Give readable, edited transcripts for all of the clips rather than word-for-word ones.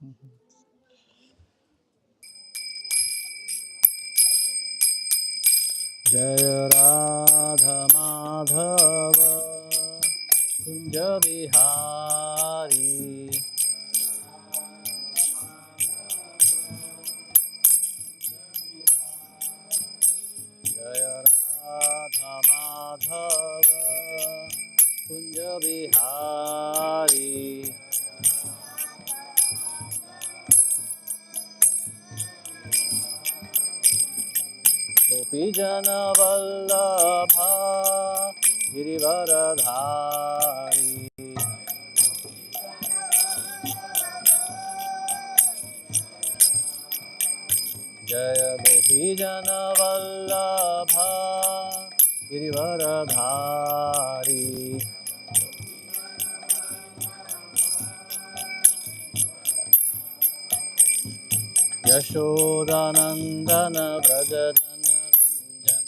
जय राधा माधव कुंज बिहारी जय राधा माधव कुंज बिहारी गोपी जन वल्लभा गिरिवरधारी जय गोपी जन वल्लभा गिरिवरधारी यशोदानंदन व्रज जनरंजन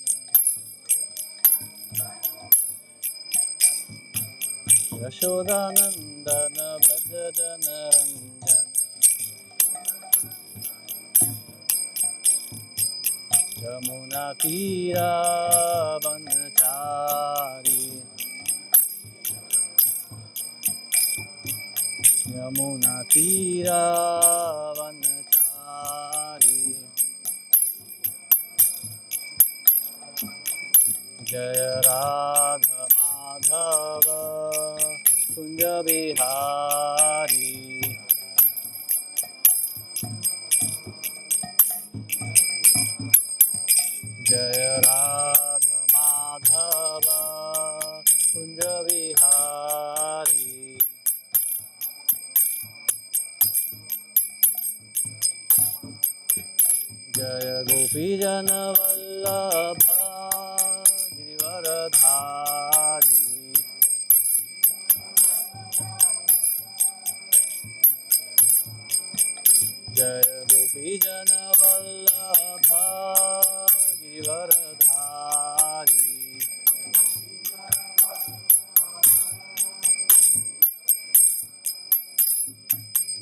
यशोदानंदन व्रज जनरंजन यमुना तीरा वनचारी यमुना तीरा वनचारी जय राधा माधव कुंज बिहारी जय राधा माधव कुंज बिहारी जय गोपी जन वल्लभा गिरिवरधारी जय गोपी जन वल्लभा गिरिवरधारी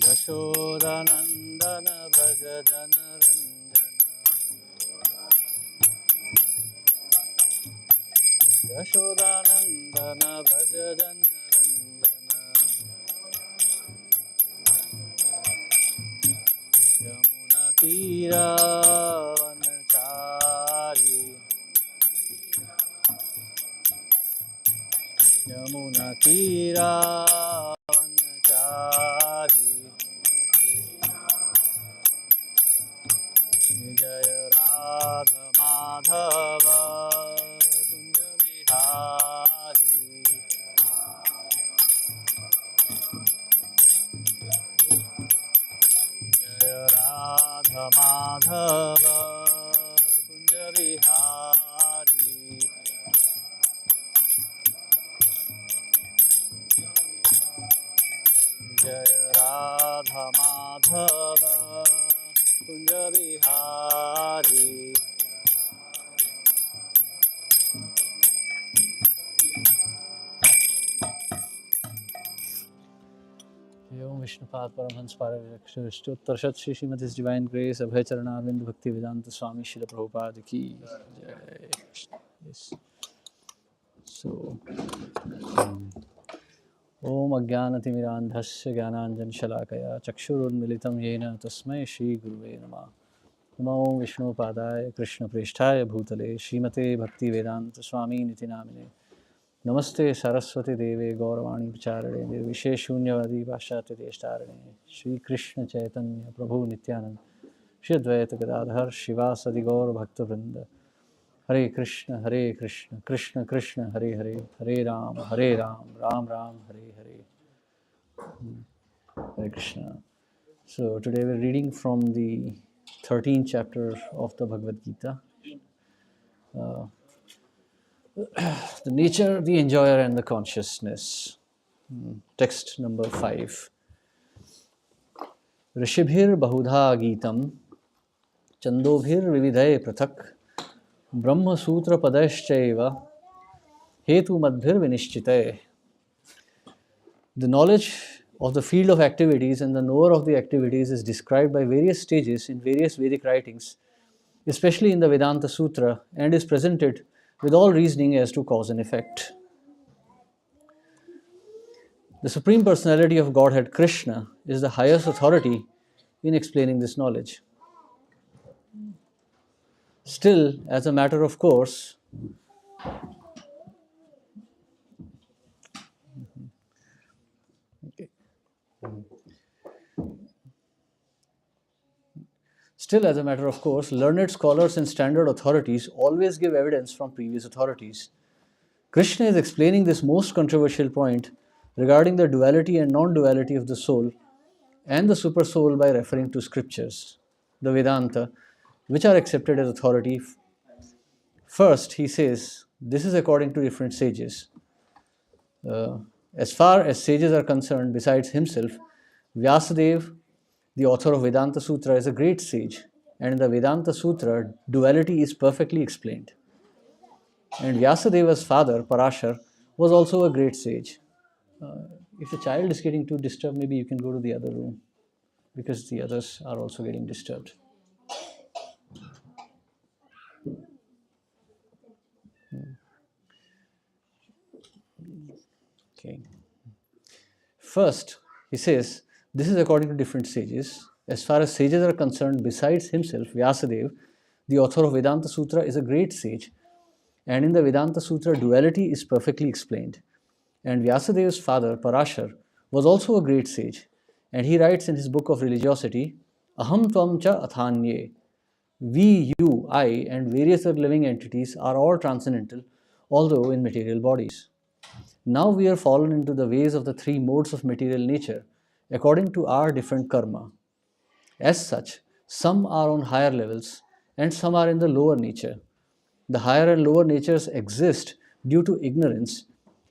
यशोदानंदन व्रज जनरंजन यशोदानंदन व्रज जनरंजन यमुना तीरा वनचारी यमुना तीरा वनचारी जय राधा माधव कुंज बिहारी जय राधा माधव कुंज बिहारी जय राधा माधव कुंज बिहारी एवं विष्णुपाद परमहंस पारव्यक्तोत्तर सत श्री श्रीमती डिवाइन ग्रेस अभय चरणारविंद भक्ति वेदांत स्वामी श्रील प्रभुपाद की जय। सो ओम अज्ञानतिमिरान्धस्य ज्ञानाञ्जनशलाकया चक्षुरुन्मिलितं येन तस्मै श्रीगुरुवे नमः। नमो विष्णुपादाय कृष्णप्रेष्ठाय भूतले श्रीमते भक्तिवेदांत स्वामिनिति नामिने। नमस्ते सरस्वती देवे गौरवाणी प्रचारिणे निर्विशेषशून्यवादी पाश्चात्यदेशतारिणे श्रीकृष्ण चैतन्य प्रभु नित्यानंद श्री अद्वैत गदाधर शिवासदि गौर भक्तवृंद। हरे कृष्ण कृष्ण कृष्ण हरे हरे, हरे Ram Ram Ram Hare Hare. Hare Krishna. So today we're reading from the 13th chapter of the Bhagavad Gita. The nature, the enjoyer and the consciousness. Text number 5. Rishibhir bahudha gitam chandobhir vividhay prathak Brahma Sutra Padashchaiva Hetu Madhir Vinishchite. The knowledge of the field of activities and the knower of the activities is described by various stages in various Vedic writings, especially in the Vedanta Sutra, and is presented with all reasoning as to cause and effect. The Supreme Personality of Godhead, Krishna, is the highest authority in explaining this knowledge. Still, as a matter of course, learned scholars and standard authorities always give evidence from previous authorities. Krishna is explaining this most controversial point regarding the duality and non-duality of the soul and the supersoul by referring to scriptures, the Vedanta, which are accepted as authority. First, he says, this is according to different sages. As far as sages are concerned, besides himself, Vyasadeva, the author of Vedanta Sutra, is a great sage, and in the Vedanta Sutra, duality is perfectly explained. And Vyasadeva's father, Parashar, was also a great sage. If the child is getting too disturbed, maybe you can go to the other room, because the others are also getting disturbed. Okay. First, he says, this is according to different sages. As far as sages are concerned, besides himself, Vyasadeva, the author of Vedanta Sutra, is a great sage. And in the Vedanta Sutra, duality is perfectly explained. And Vyasadeva's father, Parashar, was also a great sage. And he writes in his book of religiosity, Aham tvam cha athanye. We, you, I, and various other living entities are all transcendental, although in material bodies. Now we are fallen into the ways of the three modes of material nature, according to our different karma. As such, some are on higher levels, and some are in the lower nature. The higher and lower natures exist due to ignorance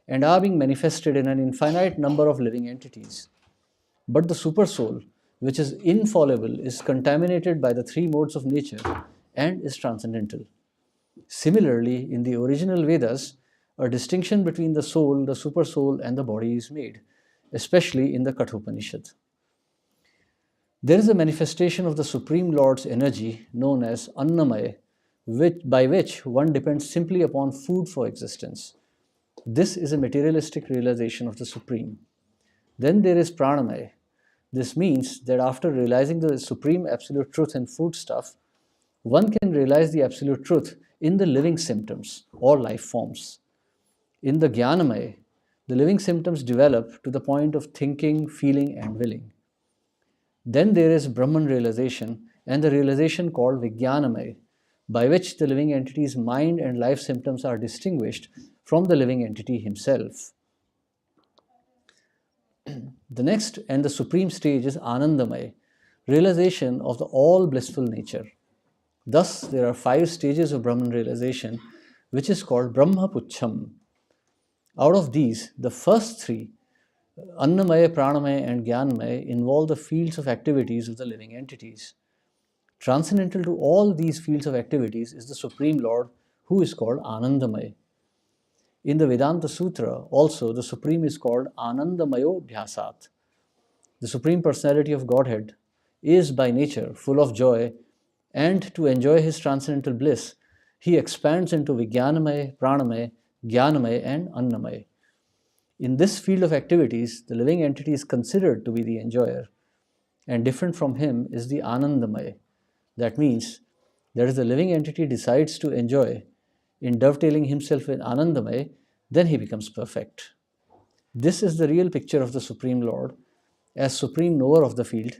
and are being manifested in an infinite number of living entities. But the supersoul, which is infallible, is contaminated by the three modes of nature and is transcendental. Similarly, in the original Vedas, a distinction between the soul, the supersoul, and the body is made, especially in the Kathopanishad. There is a manifestation of the Supreme Lord's energy known as Annamaya, by which one depends simply upon food for existence. This is a materialistic realization of the Supreme. Then there is Pranamaya. This means that after realizing the Supreme Absolute Truth in foodstuff, one can realize the Absolute Truth in the living symptoms or life forms. In the Jnanamaya, the living symptoms develop to the point of thinking, feeling, and willing. Then there is Brahman realization and the realization called Vijnanamaya, by which the living entity's mind and life symptoms are distinguished from the living entity himself. The next and the supreme stage is Anandamaya, realization of the all blissful nature. Thus, there are 5 stages of Brahman realization, which is called Brahma Puchham. Out of these, the first 3, Annamaya, Pranamaya, and Jnanamaya, involve the fields of activities of the living entities. Transcendental to all these fields of activities is the Supreme Lord, who is called Anandamaya. In the Vedanta Sutra, also, the Supreme is called Anandamayo Bhyasat. The Supreme Personality of Godhead is by nature full of joy, and to enjoy his transcendental bliss, he expands into Vijnanamaya, Pranamaya, Jnanamaya, and Annamaya. In this field of activities, the living entity is considered to be the enjoyer, and different from him is the Anandamaya. That means that if the living entity decides to enjoy in dovetailing himself with Anandamaya, then he becomes perfect. This is the real picture of the Supreme Lord as supreme knower of the field,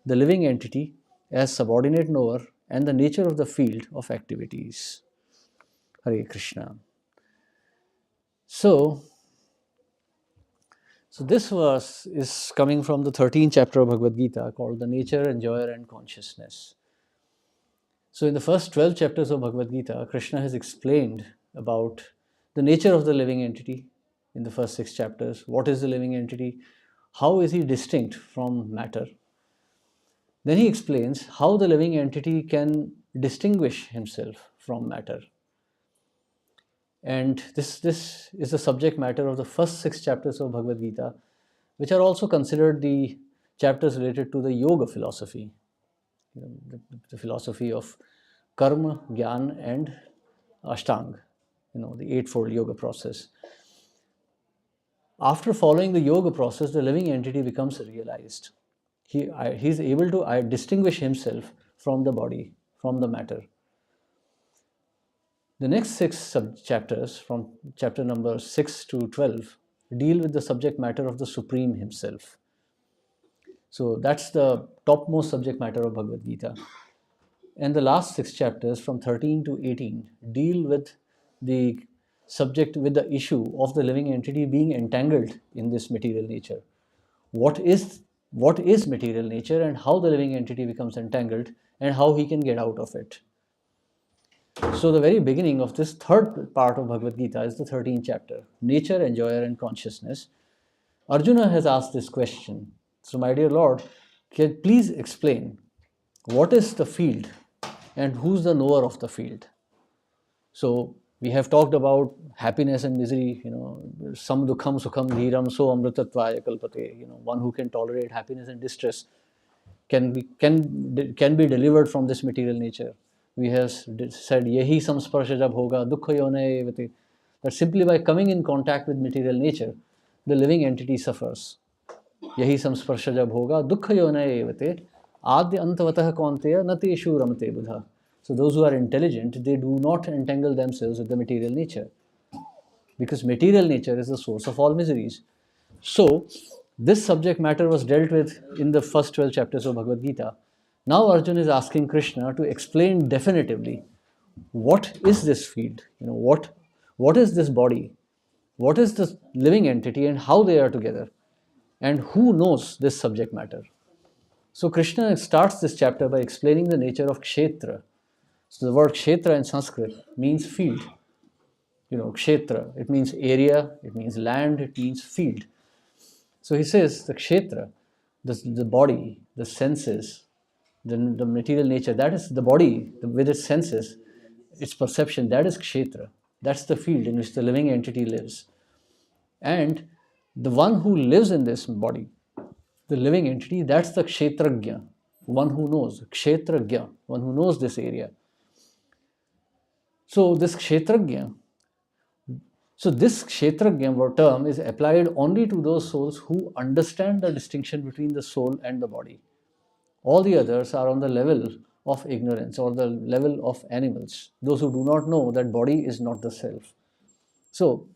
the living entity as subordinate knower, and the nature of the field of activities. Hare Krishna. So this verse is coming from the 13th chapter of Bhagavad Gita called The Nature, Enjoyer, and Consciousness. So in the first 12 chapters of Bhagavad Gita, Krishna has explained about the nature of the living entity in the first 6 chapters. What is the living entity? How is he distinct from matter? Then he explains how the living entity can distinguish himself from matter. And this is the subject matter of the first 6 chapters of Bhagavad Gita, which are also considered the chapters related to the yoga philosophy, the philosophy of karma, gyan, and ashtanga, the eightfold yoga process. After following the yoga process, the living entity becomes realized. He's able to distinguish himself from the body, from the matter. The next six chapters, from chapter number 6 to 12, deal with the subject matter of the Supreme Himself. So that's the topmost subject matter of Bhagavad Gita. And the last six chapters, from 13 to 18, deal with the with the issue of the living entity being entangled in this material nature. What is material nature, and how the living entity becomes entangled, and how he can get out of it. So the very beginning of this third part of Bhagavad Gita is the 13th chapter, Nature, Enjoyer and Consciousness. Arjuna has asked this question. So my dear Lord, can you please explain what is the field and who's the knower of the field? So we have talked about happiness and misery, sam dukham sukham dhiram so amritatvaya kalpate, one who can tolerate happiness and distress can be delivered from this material nature. We have said yahi samsparsha jab hoga dukha yonaya evate, that simply by coming in contact with material nature, the living entity suffers. Yahi samsparsha jab hoga dukha yonaya evate adya antavatah kaunteya na teshu ramte buddha. So those who are intelligent, they do not entangle themselves with the material nature, because material nature is the source of all miseries. So this subject matter was dealt with in the first 12 chapters of Bhagavad Gita. Now Arjuna is asking Krishna to explain definitively what is this field, what is this body, what is this living entity, and how they are together, and who knows this subject matter. So Krishna starts this chapter by explaining the nature of kshetra. So the word kshetra in Sanskrit means field. Kshetra, it means area, it means land, it means field. So he says the kshetra, the body, the senses, the material nature, that is the body with its senses, its perception, that is kshetra. That's the field in which the living entity lives. And the one who lives in this body, the living entity, that's the kshetragya, one who knows, kshetragya, one who knows this area. So this kshetragya term is applied only to those souls who understand the distinction between the soul and the body. All the others are on the level of ignorance, or the level of animals, those who do not know that body is not the self. So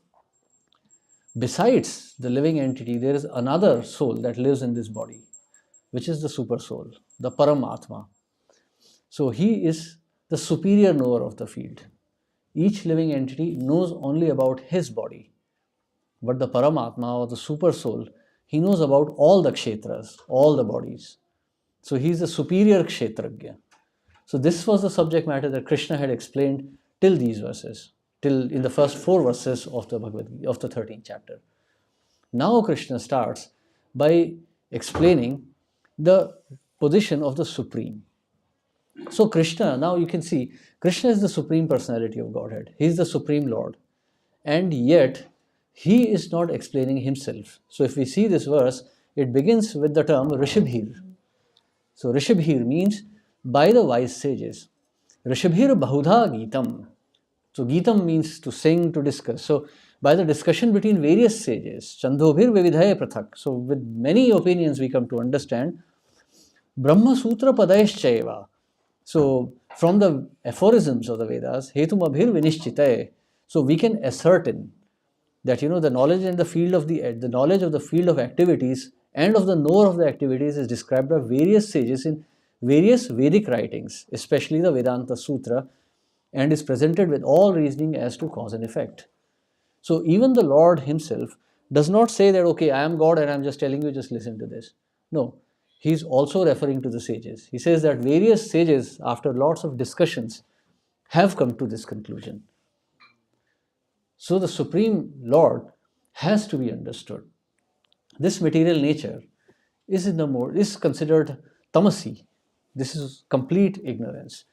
besides the living entity, there is another soul that lives in this body, which is the super soul, the Paramatma. So he is the superior knower of the field. Each living entity knows only about his body, but the Paramatma, or the super soul, he knows about all the kshetras, all the bodies. So he is the superior kshetragya. So this was the subject matter that Krishna had explained till these verses, till in the first 4 verses of the Bhagavad Gita, of the 13th chapter. Now Krishna starts by explaining the position of the Supreme. So Krishna, now you can see, Krishna is the Supreme Personality of Godhead. He is the Supreme Lord. And yet, he is not explaining himself. So if we see this verse, it begins with the term Rishabhir. So Rishabhir means by the wise sages. Rishabhir Bahudha Gitam. So Gitam means to sing, to discuss. So by the discussion between various sages, Chandobhir Vividhaya Prathak. So with many opinions we come to understand Brahma Sutra Padayaschaiva. So from the aphorisms of the Vedas, Hetum Abhir Vinishchitaye. So we can ascertain that the knowledge in the field of the knowledge of the field of activities and of the knower of the activities is described by various sages in various Vedic writings, especially the Vedanta Sutra, and is presented with all reasoning as to cause and effect. So even the Lord himself does not say that, okay, I am God and I am just telling you, just listen to this. No, he is also referring to the sages. He says that various sages, after lots of discussions, have come to this conclusion. So the Supreme Lord has to be understood. This material nature is considered tamasi. This is complete ignorance.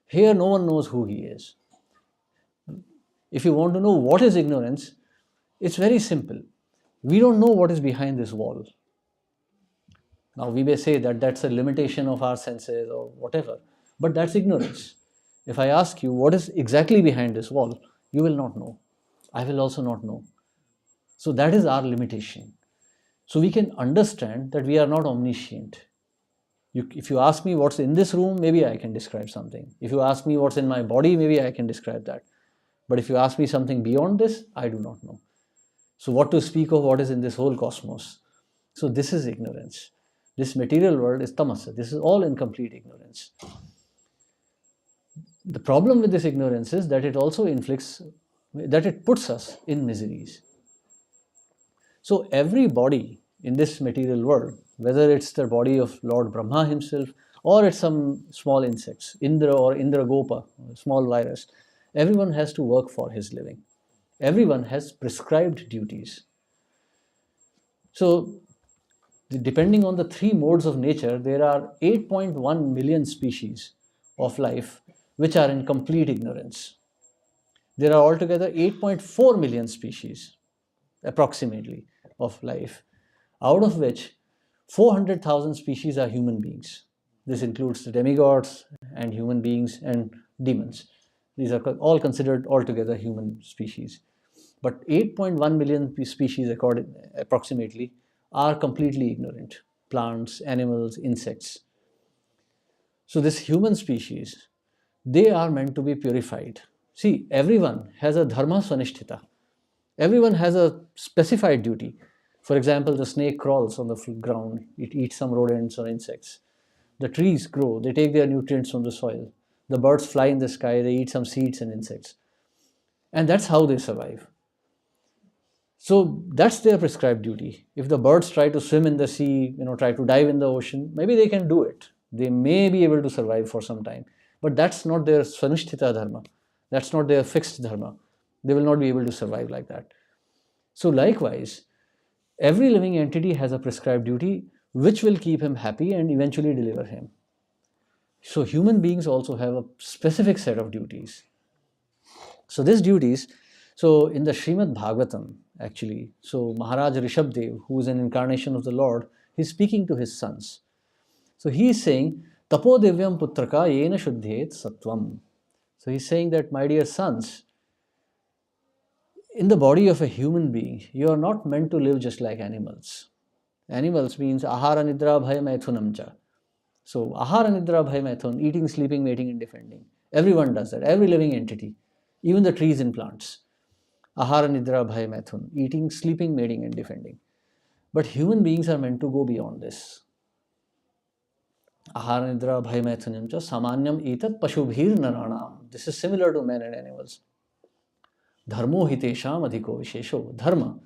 Here no one knows who he is. If you want to know what is ignorance, it's very simple. We don't know what is behind this wall. Now we may say that that's a limitation of our senses or whatever, but that's ignorance. If I ask you what is exactly behind this wall, you will not know. I will also not know. So that is our limitation. So we can understand that we are not omniscient. If you ask me what's in this room, maybe I can describe something. If you ask me what's in my body, maybe I can describe that. But if you ask me something beyond this, I do not know. So what to speak of what is in this whole cosmos? So this is ignorance. This material world is tamasa. This is all incomplete ignorance. The problem with this ignorance is that it also inflicts, that it puts us in miseries. So every body in this material world, whether it's the body of Lord Brahma himself or it's some small insects, Indra or Indragopa, a small virus, everyone has to work for his living. Everyone has prescribed duties. So depending on the three modes of nature, there are 8.1 million species of life which are in complete ignorance. There are altogether 8.4 million species, approximately, of life, out of which 400,000 species are human beings. This includes the demigods and human beings and demons. These are all considered altogether human species. But 8.1 million species, approximately, are completely ignorant. Plants, animals, insects. So this human species, they are meant to be purified. See, everyone has a dharma swanisthita. Everyone has a specified duty. For example, the snake crawls on the ground, it eats some rodents or insects. The trees grow, they take their nutrients from the soil. The birds fly in the sky, they eat some seeds and insects. And that's how they survive. So that's their prescribed duty. If the birds try to swim in the sea, try to dive in the ocean, maybe they can do it. They may be able to survive for some time. But that's not their swanisthita dharma. That's not their fixed dharma. They will not be able to survive like that. So likewise, every living entity has a prescribed duty which will keep him happy and eventually deliver him. So human beings also have a specific set of duties. So these duties, so in the Srimad Bhagavatam, actually, so Maharaj Rishabdev, who is an incarnation of the Lord, he's speaking to his sons. So he is saying, Tapo Divyam Putraka Yena Shuddhet Sattvam. So he's saying that, my dear sons, in the body of a human being, you are not meant to live just like animals. Animals means ahara nidra bhaya maithunam cha. So ahara nidra bhaya maithun, eating, sleeping, mating and defending. Everyone does that, every living entity, even the trees and plants. Ahara nidra bhaya maithun, eating, sleeping, mating and defending. But human beings are meant to go beyond this. Ahara nidra bhaya maithunam cha samanyam etat pashubhir naranam. This is similar to men and animals. Dharmo hitesham adhiko vishesho. Dharma,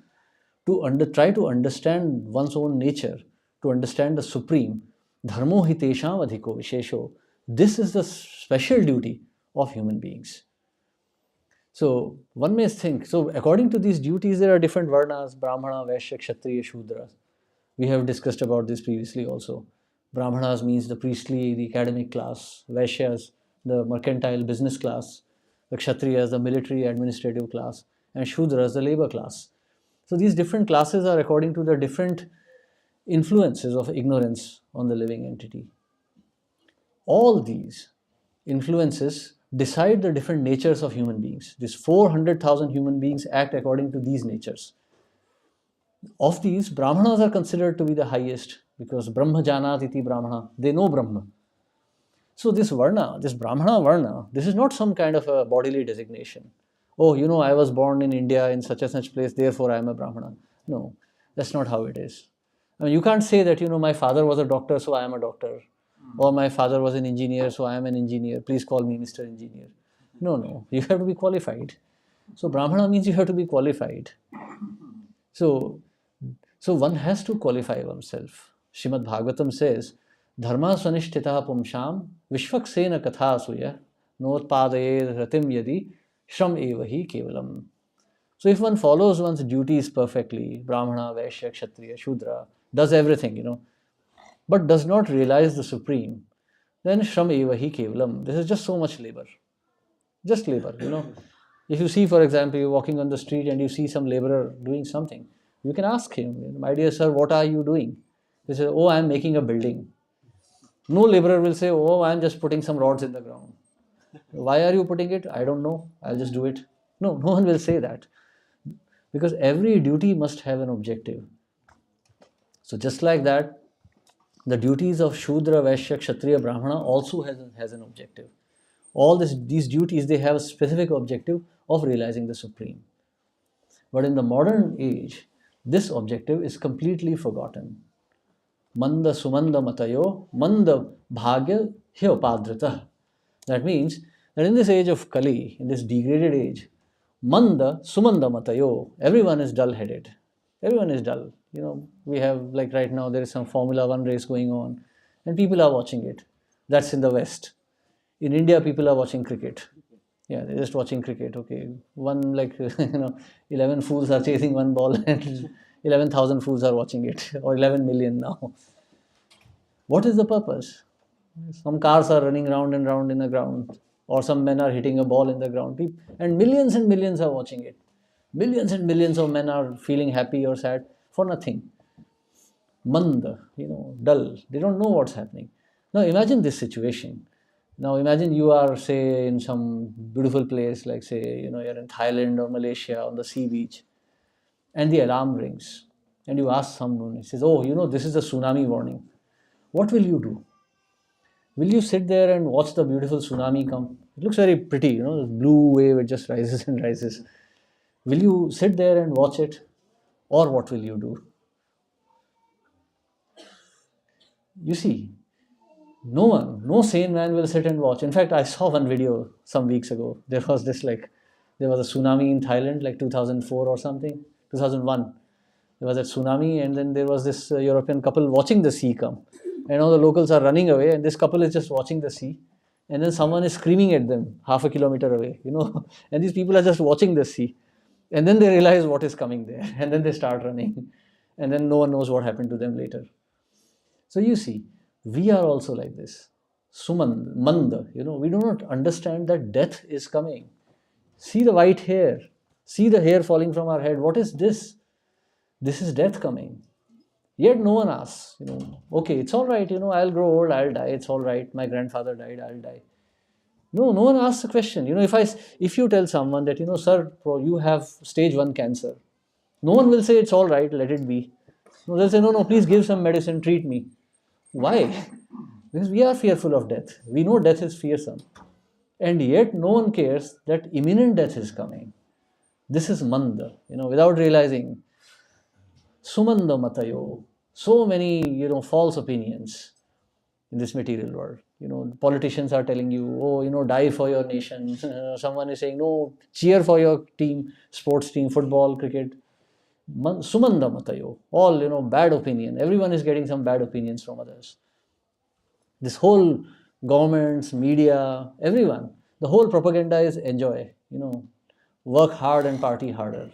to try to understand one's own nature, to understand the Supreme. Dharmo hitesham adhiko vishesho. This is the special duty of human beings. So one may think, so according to these duties, there are different varnas, Brahmana, Vaishya, Kshatriya, Shudra. We have discussed about this previously also. Brahmanas means the priestly, the academic class. Vaishyas, the mercantile business class. The Kshatriyas, the military administrative class. And Shudras, the labor class. So these different classes are according to the different influences of ignorance on the living entity. All these influences decide the different natures of human beings. These 400,000 human beings act according to these natures. Of these, Brahmanas are considered to be the highest because Brahma Janat iti Brahmana, they know Brahma. So this Varna, this Brahmana Varna, this is not some kind of a bodily designation. Oh, I was born in India in such and such place, therefore I am a Brahmana. No, that's not how it is. I mean, you can't say that, my father was a doctor, so I am a doctor. Or my father was an engineer, so I am an engineer. Please call me Mr. Engineer. No, you have to be qualified. So Brahmana means you have to be qualified. So one has to qualify oneself. Srimad Bhagavatam says, Dharma swanishtita pumsham vishvaksena katha suya notpadaye ratim yadi shram evahi kevalam. So if one follows one's duties perfectly, Brahmana, Vaishya, Kshatriya, Shudra, does everything, but does not realize the Supreme, then shram evahi kevalam. This is just so much labor. Just labor, If you see, for example, you're walking on the street and you see some laborer doing something, you can ask him, my dear sir, what are you doing? They say, oh, I'm making a building. No laborer will say, oh, I'm just putting some rods in the ground. Why are you putting it? I don't know. I'll just do it. No, no one will say that. Because every duty must have an objective. So just like that, the duties of Shudra, Vaishya, Kshatriya, Brahmana also has an objective. All these duties, they have a specific objective of realizing the Supreme. But in the modern age, this objective is completely forgotten. Manda sumanda matayo, manda bhagya hyopadrita. That means that in this age of Kali, in this degraded age, manda sumanda matayo, everyone is dull-headed. Everyone is dull. We have, like right now, there is some Formula One race going on, and people are watching it. That's in the West. In India, people are watching cricket. Yeah, they're just watching cricket. Okay, one like 11 fools are chasing one ball, and 11,000 fools are watching it, or 11 million now. What is the purpose? Some cars are running round and round in the ground, or some men are hitting a ball in the ground, and millions are watching it. Millions and millions of men are feeling happy or sad for nothing. Manda, dull. They don't know what's happening. Now imagine this situation. Now imagine you are, say, in some beautiful place, like say, you're in Thailand or Malaysia on the sea beach, and the alarm rings, and you ask someone, he says, oh, this is a tsunami warning. What will you do? Will you sit there and watch the beautiful tsunami come? It looks very pretty, the blue wave, it just rises and rises. Will you sit there and watch it? Or what will you do? You see, no sane man will sit and watch. In fact, I saw one video some weeks ago. There was a tsunami in Thailand, like 2004 or something, 2001. There was a tsunami, and then there was this European couple watching the sea come. And all the locals are running away, and this couple is just watching the sea. And then someone is screaming at them half a kilometer away, and these people are just watching the sea. And then they realize what is coming there, and then they start running. And then no one knows what happened to them later. So you see, we are also like this. Manda, we do not understand that death is coming. See the white hair. See the hair falling from our head. What is this? This is death coming. Yet no one asks, okay, it's all right, I'll grow old, I'll die, it's all right. My grandfather died, I'll die. No one asks the question. If you tell someone that, sir, you have stage 1 cancer, no one will say it's all right, let it be. No, they'll say, no, please give some medicine, treat me. Why? Because we are fearful of death. We know death is fearsome. And yet no one cares that imminent death is coming. This is manda, without realizing. Sumanda matayo. So many, false opinions in this material world. Politicians are telling you, oh, die for your nation. Someone is saying, no, cheer for your team, sports team, football, cricket. Sumanda matayo. All, bad opinion. Everyone is getting some bad opinions from others. This whole governments, media, everyone, the whole propaganda is enjoy, work hard and party harder.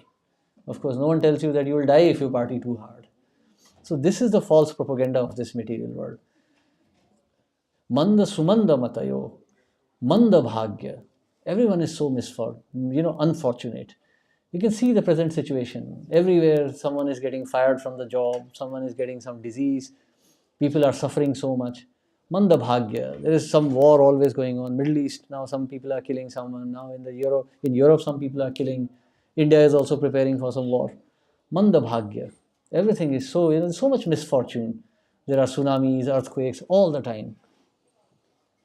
Of course, no one tells you that you will die if you party too hard. So this is the false propaganda of this material world. Manda sumanda matayo, manda bhagya. Everyone is so unfortunate. You can see the present situation. Everywhere, someone is getting fired from the job, someone is getting some disease, people are suffering so much. Manda bhagya. There is some war always going on. Middle East, now some people are killing someone. Now in Europe, some people are killing. India is also preparing for some war. Manda bhagya. Everything is so much misfortune. There are tsunamis, earthquakes all the time.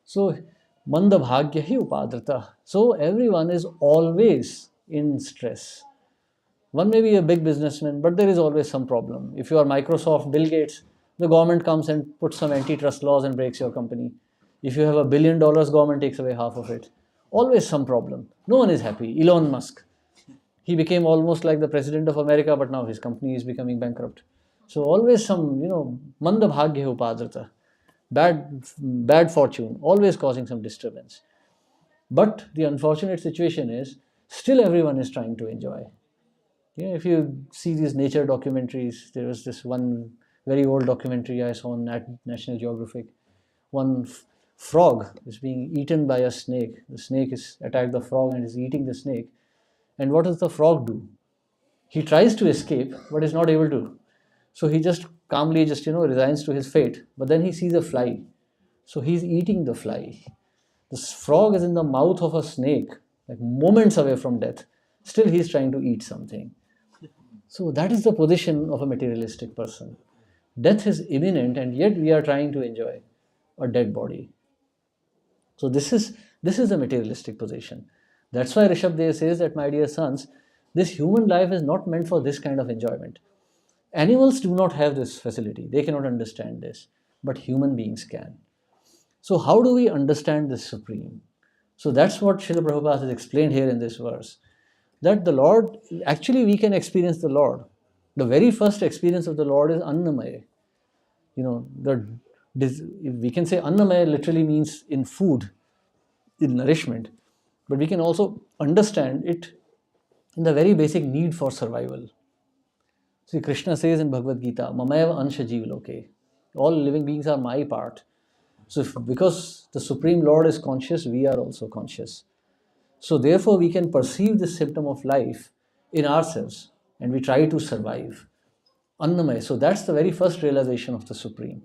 So, manda bhagya hi upadrita. So everyone is always in stress. One may be a big businessman, but there is always some problem. If you are Microsoft, Bill Gates, the government comes and puts some antitrust laws and breaks your company. If you have $1 billion, government takes away half of it. Always some problem. No one is happy. Elon Musk. He became almost like the president of America, but now his company is becoming bankrupt. So always some, manda bhagya upadrita. Bad fortune, always causing some disturbance. But the unfortunate situation is, still everyone is trying to enjoy. If you see these nature documentaries, there was this one very old documentary I saw on National Geographic. One frog is being eaten by a snake. The snake is attacked the frog and is eating the snake. And what does the frog do? He tries to escape, but is not able to. So he just calmly just, resigns to his fate. But then he sees a fly. So he's eating the fly. The frog is in the mouth of a snake, like moments away from death. Still, he's trying to eat something. So that is the position of a materialistic person. Death is imminent, and yet we are trying to enjoy a dead body. So this is the materialistic position. That's why Rishabdev says that, my dear sons, this human life is not meant for this kind of enjoyment. Animals do not have this facility. They cannot understand this, but human beings can. So how do we understand this Supreme? So that's what Srila Prabhupada has explained here in this verse. That the Lord, actually we can experience the Lord. The very first experience of the Lord is Annamaya. We can say Annamaya literally means in food, in nourishment. But we can also understand it in the very basic need for survival. See, Krishna says in Bhagavad Gita, Mamaeva ansha jeev loke. All living beings are my part. So because the Supreme Lord is conscious, we are also conscious. So therefore we can perceive this symptom of life in ourselves and we try to survive. Annamaya. So that's the very first realization of the Supreme.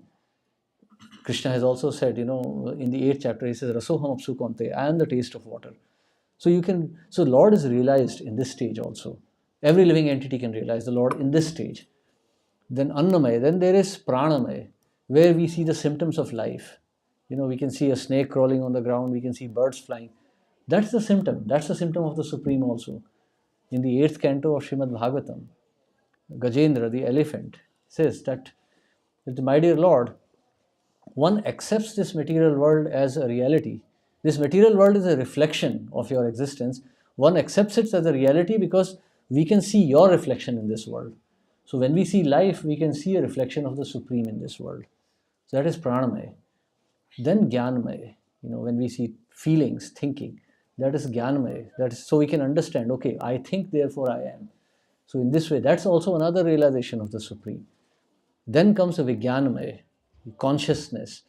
Krishna has also said, in the 8th chapter, he says, Rasoham apsu konte, I am the taste of water. So Lord is realized in this stage also. Every living entity can realize the Lord in this stage. Then Annamaya, then there is Pranamaya, where we see the symptoms of life. We can see a snake crawling on the ground, we can see birds flying. That's the symptom. That's the symptom of the Supreme also. In the 8th canto of Srimad Bhagavatam, Gajendra, the elephant, says that, my dear Lord, one accepts this material world as a reality. This material world is a reflection of your existence. One accepts it as a reality because we can see your reflection in this world. So when we see life, we can see a reflection of the Supreme in this world. So that is Pranamaya. Then Jnanmaya, when we see feelings, thinking, that is Jnanmaya. That is so we can understand, okay, I think, therefore I am. So in this way, that's also another realization of the Supreme. Then comes a Vijnanamaya, consciousness.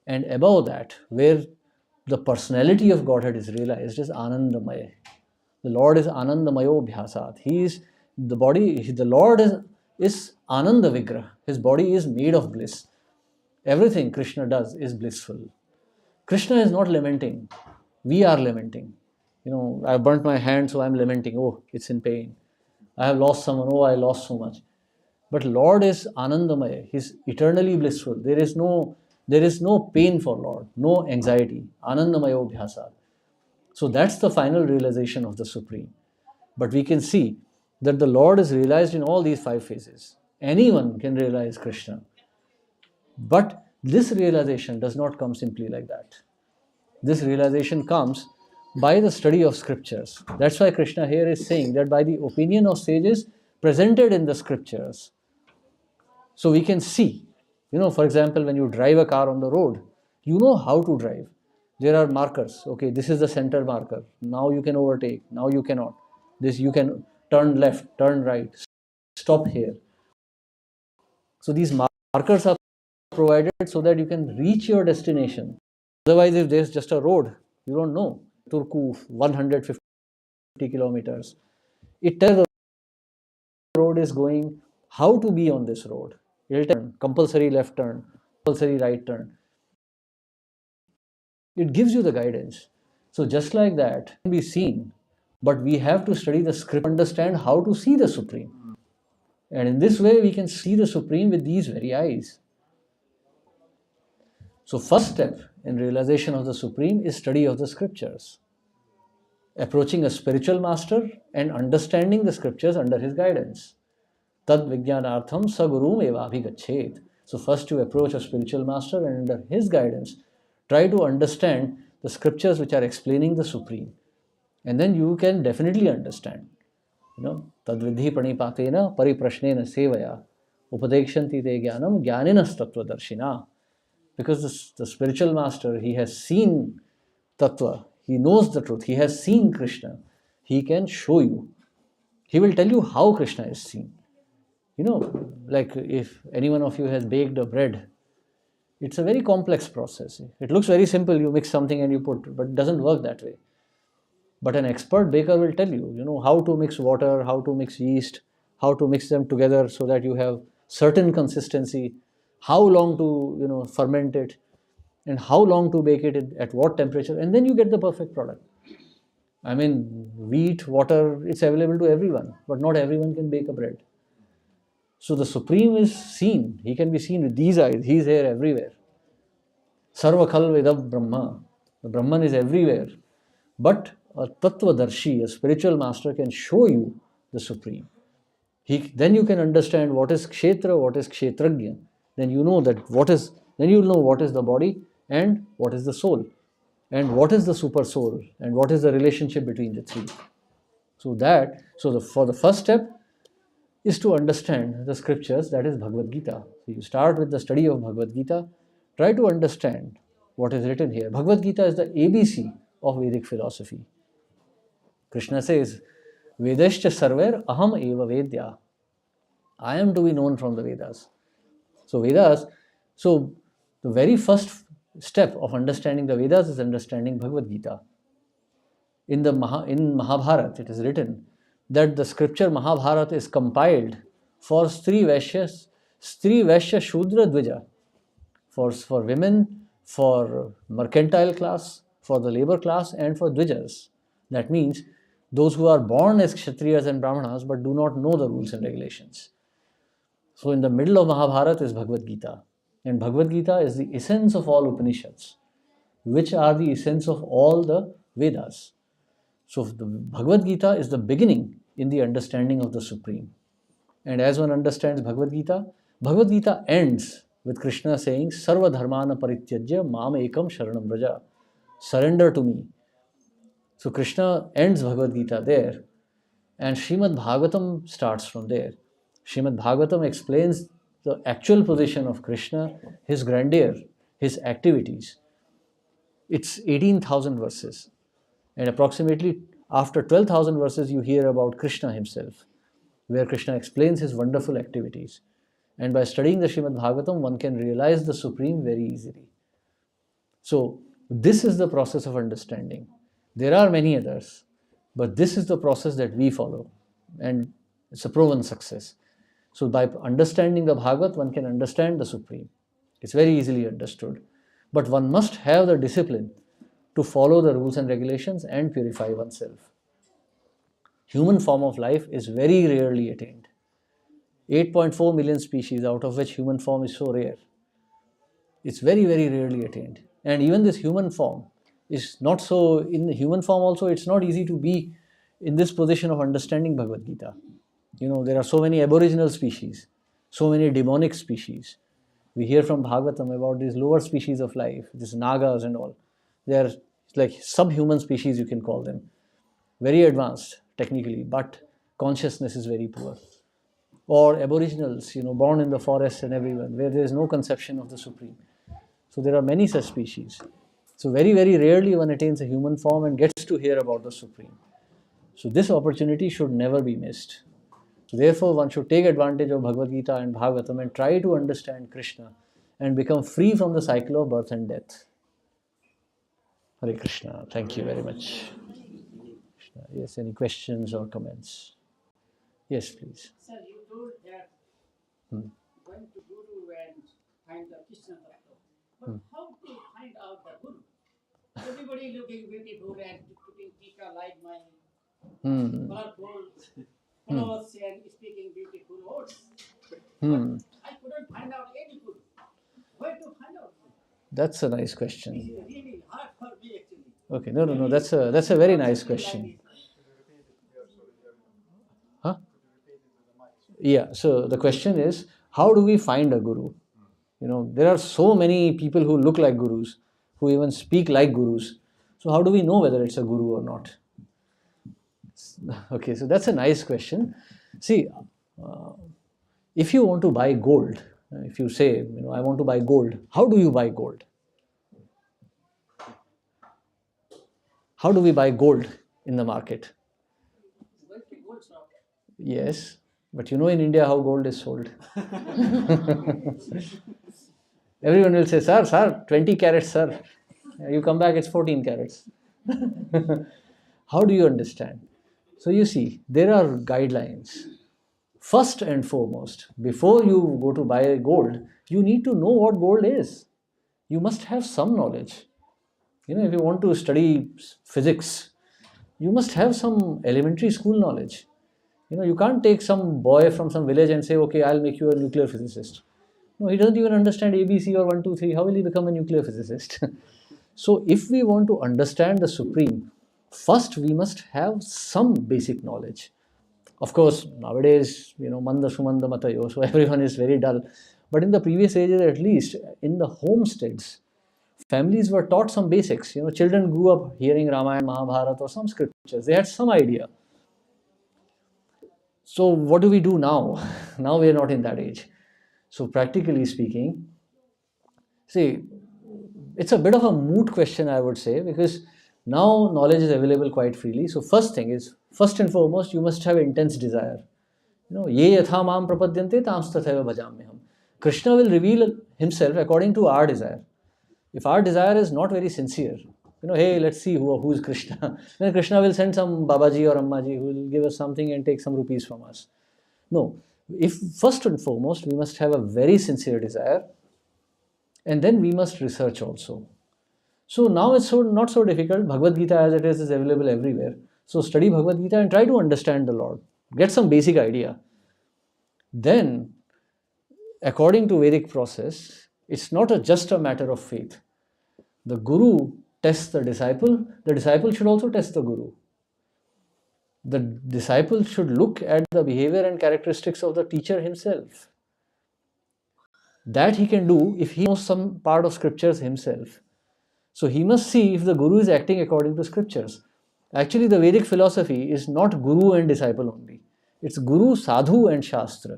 And above that, where the personality of Godhead is realized, is Anandamaya. The Lord is Anandamayo Bhyasat. The Lord is Ananda Vigraha. His body is made of bliss. Everything Krishna does is blissful. Krishna is not lamenting. We are lamenting. I burnt my hand, so I'm lamenting. Oh, it's in pain. I have lost someone. Oh, I lost so much. But Lord is Anandamaya. He's eternally blissful. There is no pain for Lord, no anxiety. Anandamayo Bhyasat. So that's the final realization of the Supreme. But we can see that the Lord is realized in all these 5 phases. Anyone can realize Krishna. But this realization does not come simply like that. This realization comes by the study of scriptures. That's why Krishna here is saying that by the opinion of sages presented in the scriptures. So we can see, for example, when you drive a car on the road, you know how to drive. There are markers. Okay, this is the center marker. Now you can overtake. Now you cannot. This you can turn left, turn right, stop here. So these markers are provided so that you can reach your destination. Otherwise, if there's just a road, you don't know. Turku, 150 kilometers. It tells the road is going, how to be on this road. It'll turn, compulsory left turn, compulsory right turn. It gives you the guidance. So just like that, it can be seen, but we have to study the script, understand how to see the Supreme. And in this way, we can see the Supreme with these very eyes. So first step in realization of the Supreme is study of the scriptures. Approaching a spiritual master and understanding the scriptures under his guidance. Tad vijnanartham sagurum eva abhigachet. So first you approach a spiritual master and under his guidance, try to understand the scriptures which are explaining the Supreme. And then you can definitely understand. Tad vidhi pranipatena pariprashnena sevaya upadekshanti te jnanam jnaninas tattvadarshina. Because the spiritual master, he has seen tattva, he knows the truth, he has seen Krishna. He can show you. He will tell you how Krishna is seen. Like if any one of you has baked a bread, it's a very complex process. It looks very simple, you mix something and you put, but it doesn't work that way. But an expert baker will tell you, how to mix water, how to mix yeast, how to mix them together so that you have certain consistency, how long to ferment it, and how long to bake it at what temperature, and then you get the perfect product. I mean, wheat, water, it's available to everyone, but not everyone can bake a bread. So the Supreme is seen. He can be seen with these eyes. He's here everywhere. Sarva khal Vedav Brahma. The Brahman is everywhere. But a Tattvadarshi, a spiritual master, can show you the Supreme. Then you can understand what is Kshetra, what is Kshetrajna. Then you know then you'll know what is the body and what is the soul, and what is the super soul, and what is the relationship between the three. For the first step is to understand the scriptures, that is Bhagavad Gita. So you start with the study of Bhagavad Gita, try to understand what is written here. Bhagavad Gita is the ABC of Vedic philosophy. Krishna says, Vedascha sarver aham eva vedya. I am to be known from the Vedas. So the very first step of understanding the Vedas is understanding Bhagavad Gita. In Mahabharata, it is written that the scripture Mahabharata is compiled for Stri Vaishya Shudra Dvija, for women, for mercantile class, for the labor class, and for Dvijas. That means those who are born as Kshatriyas and Brahmanas but do not know the rules and regulations. So in the middle of Mahabharata is Bhagavad Gita. And Bhagavad Gita is the essence of all Upanishads, which are the essence of all the Vedas. So the Bhagavad Gita is the beginning in the understanding of the Supreme. And as one understands Bhagavad Gita ends with Krishna saying, Sarva dharmana parityajya mam ekam sharanam braja. Surrender to me. So Krishna ends Bhagavad Gita there, and Srimad Bhagavatam starts from there. Srimad Bhagavatam explains the actual position of Krishna, his grandeur, his activities. It's 18,000 verses. And approximately after 12,000 verses, you hear about Krishna himself, where Krishna explains his wonderful activities. And by studying the Srimad Bhagavatam, one can realize the Supreme very easily. So, this is the process of understanding. There are many others, but this is the process that we follow, and it's a proven success. So, by understanding the Bhagavat, one can understand the Supreme. It's very easily understood. But one must have the discipline to follow the rules and regulations and purify oneself. Human form of life is very rarely attained. 8.4 million species, out of which human form is so rare. It's very, very rarely attained. And even this human form is not so, in the human form also, it's not easy to be in this position of understanding Bhagavad Gita. There are so many aboriginal species, so many demonic species. We hear from Bhagavatam about these lower species of life, these Nagas and all. They are like subhuman species, you can call them. Very advanced technically, but consciousness is very poor. Or aboriginals, born in the forest and everywhere, where there is no conception of the Supreme. So there are many such species. So very, very rarely one attains a human form and gets to hear about the Supreme. So this opportunity should never be missed. So therefore, one should take advantage of Bhagavad Gita and Bhagavatam and try to understand Krishna and become free from the cycle of birth and death. Hare Krishna. Thank you very much. Krishna. Yes, any questions or comments? Yes, please. Sir, you told that going to Guru and find the Krishna Tattva. But how to find out the Guru? Everybody looking beautiful and putting tika like my colorful clothes and speaking beautiful words. But I couldn't find out any Guru. Where to find out? That's a nice question. This is really hard for me actually. Okay, no. That's a very nice question. Huh? Yeah. So the question is, how do we find a guru? There are so many people who look like gurus, who even speak like gurus. So how do we know whether it's a guru or not? Okay, so that's a nice question. See, if you want to buy gold, if you say, I want to buy gold, how do you buy gold? How do we buy gold in the market? Yes, but in India how gold is sold. Everyone will say, sir, 20 carats, sir. You come back, it's 14 carats. How do you understand? So you see, there are guidelines. First and foremost, before you go to buy gold, you need to know what gold is. You must have some knowledge. If you want to study physics, you must have some elementary school knowledge. You can't take some boy from some village and say, okay, I'll make you a nuclear physicist. No, he doesn't even understand ABC or 1, 2, 3. How will he become a nuclear physicist? So, if we want to understand the Supreme, first we must have some basic knowledge. Of course, nowadays, manda sumanda matayo, so everyone is very dull. But in the previous ages, at least in the homesteads, families were taught some basics. Children grew up hearing Ramayana, Mahabharata, or some scriptures. They had some idea. So, what do we do now? Now we are not in that age. So, practically speaking, see, it's a bit of a moot question, I would say, because now knowledge is available quite freely. So, first and foremost, you must have intense desire. Ye yatha mam prapadyante tams tathaiva bhajamyaham. Krishna will reveal himself according to our desire. If our desire is not very sincere, hey, let's see who is Krishna. Then Krishna will send some Babaji or Ammaji who will give us something and take some rupees from us. No. If first and foremost, we must have a very sincere desire, and then we must research also. So now it's not so difficult. Bhagavad Gita as it is available everywhere. So study Bhagavad Gita and try to understand the Lord. Get some basic idea. Then, according to Vedic process, it's not just a matter of faith. The Guru tests the disciple should also test the Guru. The disciple should look at the behavior and characteristics of the teacher himself. That he can do if he knows some part of scriptures himself. So he must see if the Guru is acting according to scriptures. Actually, the Vedic philosophy is not Guru and disciple only. It's Guru, Sadhu and Shastra.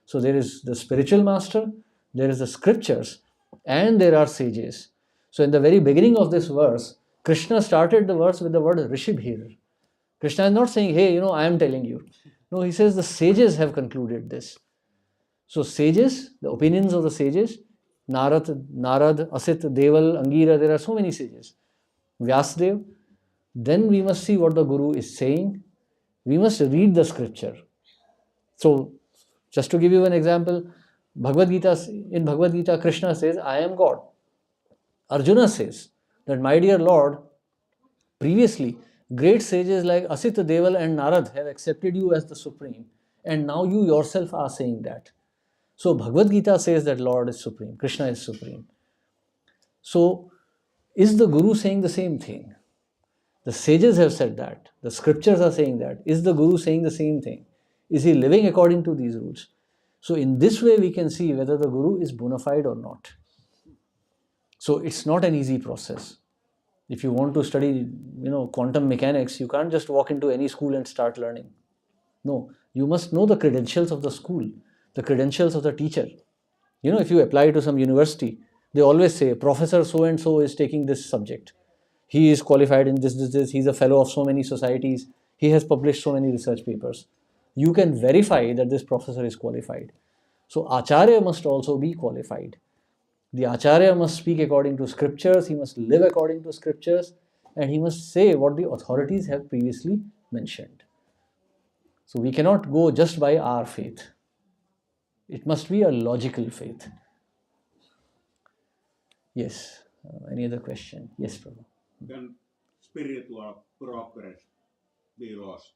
So there is the spiritual master, there is the scriptures, and there are sages. So in the very beginning of this verse, Krishna started the verse with the word Rishibhir. Krishna is not saying, hey, I am telling you. No, he says the sages have concluded this. So sages, the opinions of the sages, Narad, Asit, Deval, Angira, there are so many sages. Vyasdev. Then we must see what the Guru is saying. We must read the scripture. So, just to give you an example, in Bhagavad Gita, Krishna says, I am God. Arjuna says that, my dear Lord, previously, great sages like Asit, Deval and Narad have accepted you as the Supreme. And now you yourself are saying that. So Bhagavad Gita says that Lord is Supreme, Krishna is Supreme. So is the Guru saying the same thing? The sages have said that. The scriptures are saying that. Is the Guru saying the same thing? Is he living according to these rules? So in this way we can see whether the Guru is bona fide or not. So it's not an easy process. If you want to study, quantum mechanics, you can't just walk into any school and start learning. No, you must know the credentials of the school, the credentials of the teacher. If you apply to some university, they always say, Professor so-and-so is taking this subject. He is qualified in this. He's a fellow of so many societies. He has published so many research papers. You can verify that this professor is qualified. So Acharya must also be qualified. The Acharya must speak according to scriptures, he must live according to scriptures, and he must say what the authorities have previously mentioned. So we cannot go just by our faith. It must be a logical faith. Yes. Any other question? Yes, Prabhu. Can spiritual progress be lost?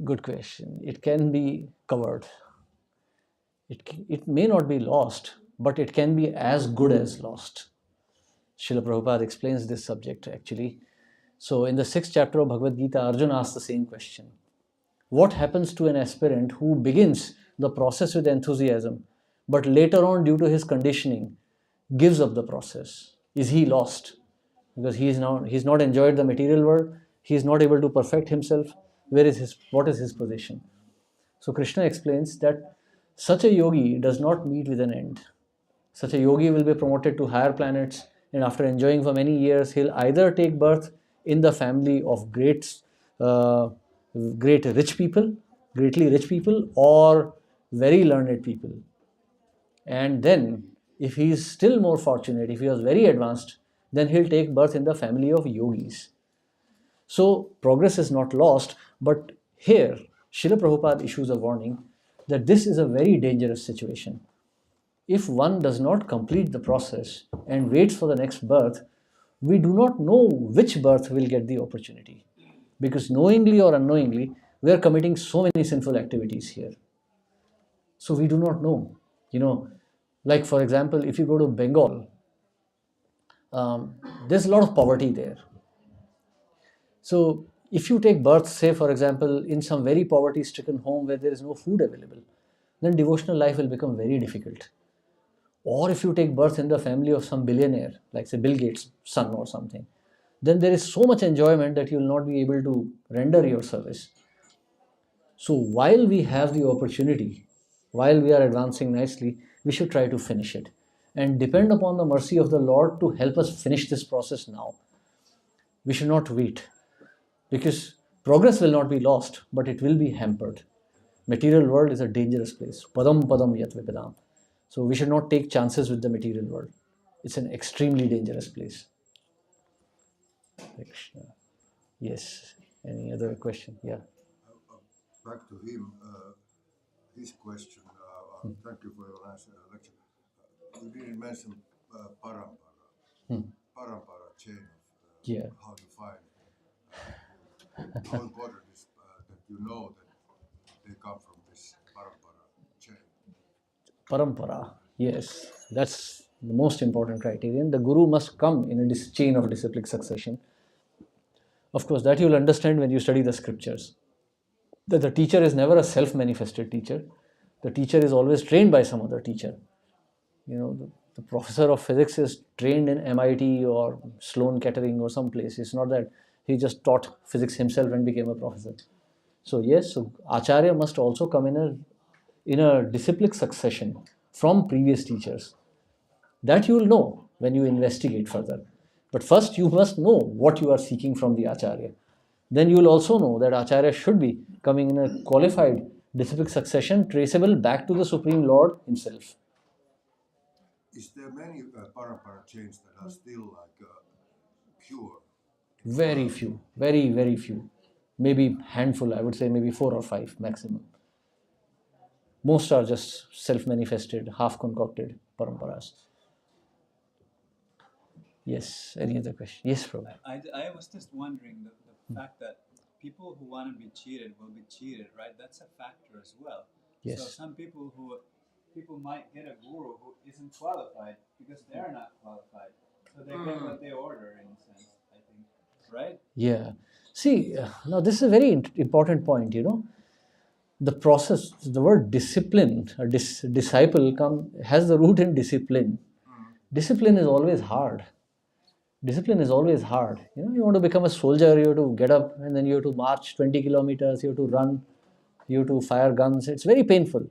Good question. It can be covered. It may not be lost, but it can be as good as lost. Srila Prabhupada explains this subject actually. So in the 6th chapter of Bhagavad Gita, Arjuna asks the same question. What happens to an aspirant who begins the process with enthusiasm, but later on, due to his conditioning, gives up the process? Is he lost? Because he's not enjoyed the material world, he is not able to perfect himself. What is his position? So Krishna explains that such a yogi does not meet with an end. Such a yogi will be promoted to higher planets, and after enjoying for many years, he'll either take birth in the family of greatly rich people, or very learned people. And then, if he is still more fortunate, if he was very advanced, then he'll take birth in the family of yogis. So progress is not lost, but here Srila Prabhupada issues a warning that this is a very dangerous situation. If one does not complete the process and waits for the next birth, we do not know which birth will get the opportunity. Because knowingly or unknowingly, we are committing so many sinful activities here. So we do not know. Like for example, if you go to Bengal, there's a lot of poverty there. So if you take birth, say for example, in some very poverty-stricken home where there is no food available, then devotional life will become very difficult. Or if you take birth in the family of some billionaire, like say Bill Gates' son or something, then there is so much enjoyment that you will not be able to render your service. So while we have the opportunity, while we are advancing nicely, we should try to finish it and depend upon the mercy of the Lord to help us finish this process now. We should not wait, because progress will not be lost, but it will be hampered. Material world is a dangerous place. Padam padam yat vipadam. So we should not take chances with the material world. It's an extremely dangerous place. Krishna. Yes. Any other question? Yeah. Back to him, his question. Thank you for your answer, lecture. You didn't mention parampara, parampara chain of Yeah. how to find. How important is that you know that they come from this parampara chain? Parampara. Yes. That's the most important criterion. The guru must come in a chain of disciplic succession. Of course, that you'll understand when you study the scriptures. That the teacher is never a self-manifested teacher. The teacher is always trained by some other teacher. The professor of physics is trained in MIT or Sloan Kettering or some place. It's not that he just taught physics himself and became a professor. So yes, so Acharya must also come in a disciplic succession from previous teachers. That you will know when you investigate further. But first you must know what you are seeking from the Acharya. Then you will also know that Acharya should be coming in a qualified disciplic succession traceable back to the Supreme Lord himself. Is there many parampara chains that are still like pure? Very few, very, very few. Maybe handful, I would say maybe 4 or 5 maximum. Most are just self-manifested, half-concocted paramparas. Yes, any other question? Yes, Prabhu. I was just wondering the fact that people who want to be cheated will be cheated, right? That's a factor as well. Yes. So some people might get a guru who isn't qualified because they're not qualified. So they get what they order in a sense, I think, right? Yeah. See, now this is a very important point, The process, the word discipline, a disciple has the root in discipline. Discipline is always hard. Discipline is always hard. You want to become a soldier, you have to get up and then you have to march 20 kilometers, you have to run, you have to fire guns. It's very painful.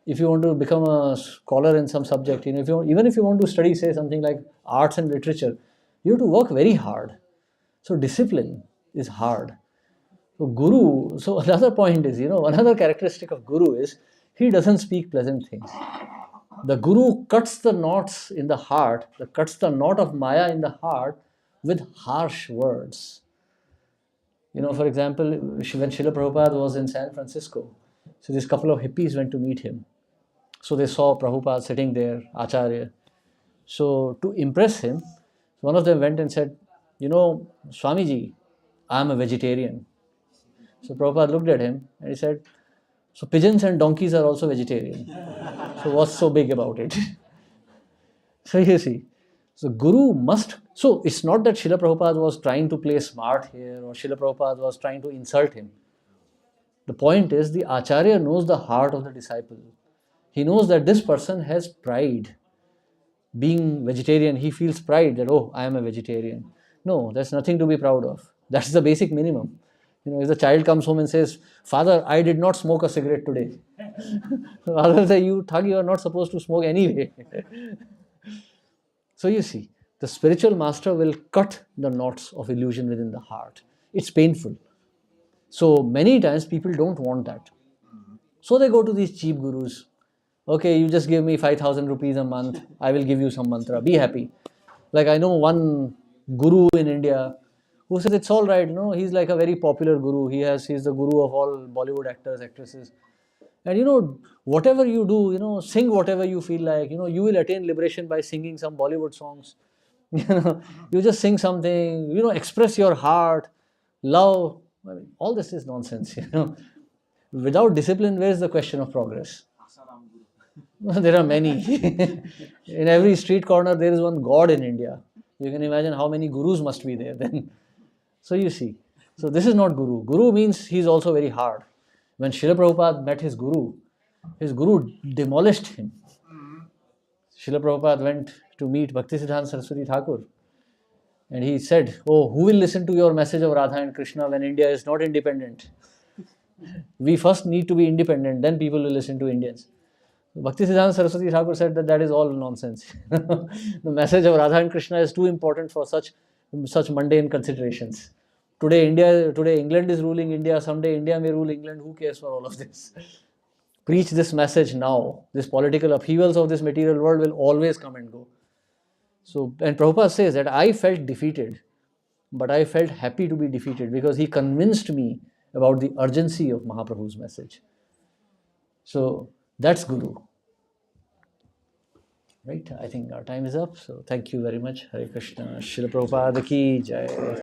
If you want to become a scholar in some subject, even if you want to study, say, something like arts and literature, you have to work very hard. So discipline is hard. So another point is, another characteristic of Guru is he doesn't speak pleasant things. The Guru cuts the knots in the heart, cuts the knot of Maya in the heart with harsh words. For example, when Srila Prabhupada was in San Francisco, so this couple of hippies went to meet him. So they saw Prabhupada sitting there, Acharya. So to impress him, one of them went and said, Swamiji, I am a vegetarian. So Prabhupada looked at him and he said, so pigeons and donkeys are also vegetarian. So what's so big about it? So you see, so Guru must, so it's not that Srila Prabhupada was trying to play smart here or Srila Prabhupada was trying to insult him. The point is the Acharya knows the heart of the disciple. He knows that this person has pride. Being vegetarian, he feels pride that, oh, I am a vegetarian. No, that's nothing to be proud of. That's the basic minimum. If the child comes home and says, Father, I did not smoke a cigarette today. Father will say, you thug, you are not supposed to smoke anyway. So you see, the spiritual master will cut the knots of illusion within the heart. It's painful. So many times people don't want that. So they go to these cheap gurus. Okay, you just give me 5,000 rupees a month. I will give you some mantra. Be happy. Like I know one guru in India who says it's all right, he's like a very popular guru. He's the guru of all Bollywood actors, actresses. And whatever you do, sing whatever you feel like. You will attain liberation by singing some Bollywood songs. You just sing something, express your heart, love. I mean, all this is nonsense, Without discipline, where is the question of progress? There are many. In every street corner, there is one God in India. You can imagine how many gurus must be there then. So you see. So this is not guru. Guru means he's also very hard. When Srila Prabhupada met his guru demolished him. Srila Prabhupada went to meet Bhaktisiddhanta Saraswati Thakur. And he said, "Oh, who will listen to your message of Radha and Krishna when India is not independent? We first need to be independent, then people will listen to Indians." Bhaktisiddhanta Saraswati Thakur said that is all nonsense. The message of Radha and Krishna is too important for such mundane considerations. Today England is ruling India, someday India may rule England. Who cares for all of this? Preach this message now. This political upheavals of this material world will always come and go. So, and Prabhupada says that I felt defeated, but I felt happy to be defeated because he convinced me about the urgency of Mahaprabhu's message. So, that's Guru. Right? I think our time is up. So, thank you very much. Hare Krishna. Srila Prabhupada ki jai.